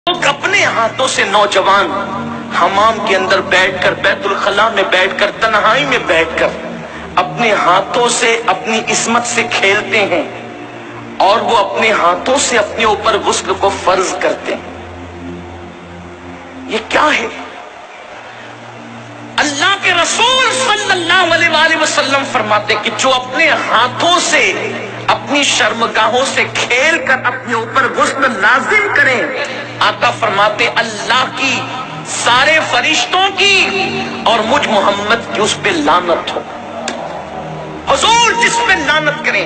लोग अपने हाथों से नौजवान हमाम के अंदर बैठकर, बैतुल खला में बैठकर, तन्हाई में बैठकर अपने हाथों से अपनी इस्मत से खेलते हैं और वो अपने हाथों से अपने ऊपर गुस्ल को फर्ज करते हैं। ये क्या है? अल्लाह के रसूल सल्लल्लाहु अलैहि वसल्लम फरमाते कि जो अपने हाथों से अपनी शर्मगाहों से खेल कर अपने ऊपर गुस्ल लाजिम करें, आका फरमाते अल्लाह की, सारे फरिश्तों की और मुझ मोहम्मद की उस पे लानत हो। हुजूर जिस पे लानत करें,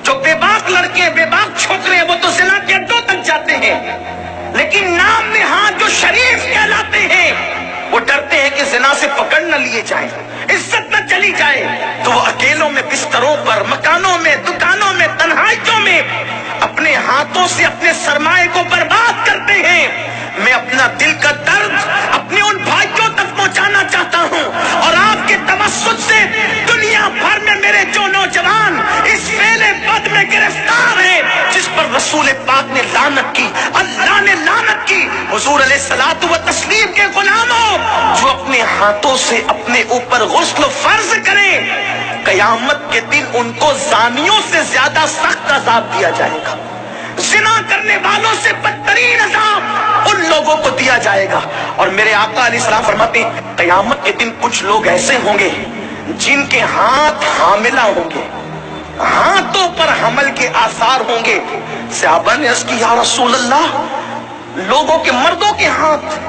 जो बेबाक लड़के बेबाक छोकरे वो तो जिना के अड्डों तक जाते हैं, लेकिन नाम में हाथ जो शरीफ कहलाते हैं वो डरते हैं कि जिना से पकड़ न लिए जाए, इज्जत न चली जाए, तो वो अकेलों में, बिस्तरों पर, मकानों में, दुकानों में, तन्हाइयों में अपने हाथों से अपने सरमाए को बर्बाद करते हैं। मैं अपना दिल का दर्द अपने उन भाइयों तक पहुंचाना चाहता हूं और आपके तवस्सुत से दुनिया भर में मेरे जो नौजवान इस फेले बद में गिरफ्तार हैं, जिस पर रसूल पाक ने लानत की, अल्लाह ने लानत की, हुजूर अलैहिस्सलातु व तस्लीम के गुलामों जो अपने हाथों से अपने ऊपर गुस्ल फर्ज करें, कयामत के दिन उनको जानियों से ज्यादा सख्त अजाब दिया जाएगा। जिना करने वालों से बदतरीन अजाब उन लोगों को दिया जाएगा। और मेरे आका अलैहिस्सलाम फरमाते हैं कयामत के दिन कुछ लोग ऐसे होंगे जिनके हाथ हामिला होंगे, हाथों पर हमल के आसार होंगे। सहाबा ने अर्ज़ की या रसूल अल्लाह, लोगों के, मर्दों के हाथ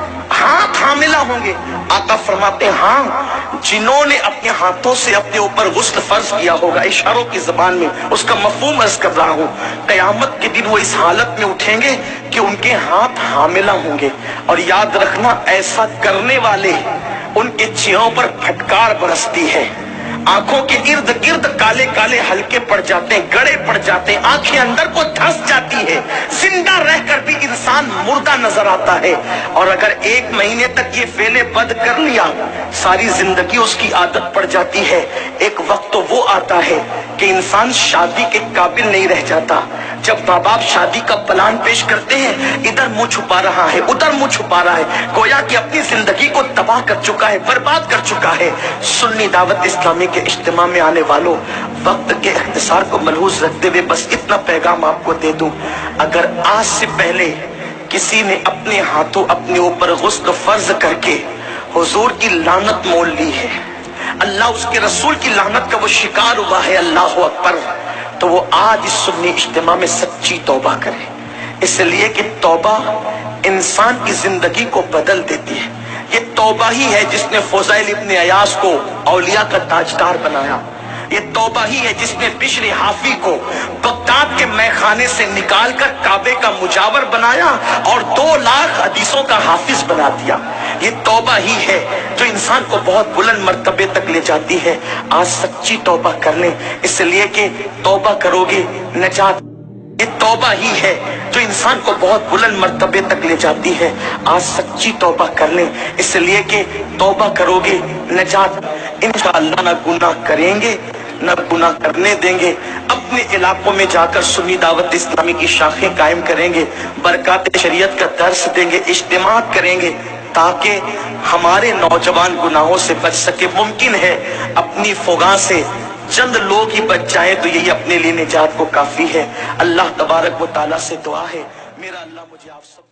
हामिला होंगे। आका फरमाते हाँ, जिन्होंने अपने हाथों से अपने ऊपर गुस्ल फर्ज किया होगा, इशारों की जबान में उसका मफहूम अर्ज कर रहा हूं, कयामत के दिन वो इस हालत में उठेंगे कि उनके हाथ हामिला होंगे। और याद रखना, ऐसा करने वाले उनके चेहरों पर फटकार बरसती है, आंखों के इर्द गिर्द काले काले हल्के पड़ जाते हैं, गड़े पड़ जाते हैं, आंखें अंदर को धंस जाती है, जिंदा रहकर भी इंसान मुर्दा नजर आता है। और अगर 1 महीने तक ये फेले बद कर लिया, सारी जिंदगी उसकी आदत पड़ जाती है। एक वक्त तो वो आता है कि इंसान शादी के काबिल नहीं रह जाता। जब माँ बाप शादी का प्लान पेश करते हैं, इधर मुंह छुपा रहा है, उधर मुंह छुपा रहा है, गोया कि अपनी जिंदगी को तबाह कर चुका है, बर्बाद कर चुका है। सुन्नी दावत इस्लामी के इज्तिमा में आने वालों, वक्त के इख्तिसार को मलहूज रखते हुए बस इतना पैगाम आपको दे दूं, अगर आज से पहले किसी ने अपने हाथों अपने ऊपर गुस्ल फर्ज करके हुजूर की लानत मोल ली है, अल्लाह उसके रसूल की लानत का वो शिकार हुआ है, अल्लाह अकबर, तो वो आज इस सुन्नी इज्तिमा में सच्ची तौबा करे। इसलिए कि तौबा इंसान की जिंदगी को बदल देती है। ये तौबा ही है जिसने फुज़ैल इब्न अयास को औलिया का ताजदार बनाया। ये तौबा ही है जिसने बिश्र हाफी को बगदाद के मैखाने से निकालकर काबे का मुजावर बनाया और 2 लाख हदीसों का हाफिज बना दिया। ये तौबा ही है जो इंसान को बहुत बुलंद मर्तबे तक ले जाती है। आज सच्ची तौबा कर लें, इसलिए कि तौबा करोगे नजात। ये तौबा ही है जो इंसान को बहुत बुलंद मर्तबे तक ले जाती है। आज सच्ची तौबा कर लें, इसलिए कि तौबा करोगे नजात। इंशाअल्लाह ना गुनाह करेंगे न गुनाह करने देंगे। अपने इलाकों में जाकर सुन्नी दावत इस्लामी की शाखें कायम करेंगे, बरकात शरीयत का दर्स देंगे, इज्तिमा करेंगे, ताकि हमारे नौजवान गुनाहों से बच सके। मुमकिन है अपनी फुगा से चंद लोग ही बच जाए तो यही अपने लिए निजात को काफी है। अल्लाह तबारक व तआला से दुआ है, मेरा अल्लाह मुझे आप सब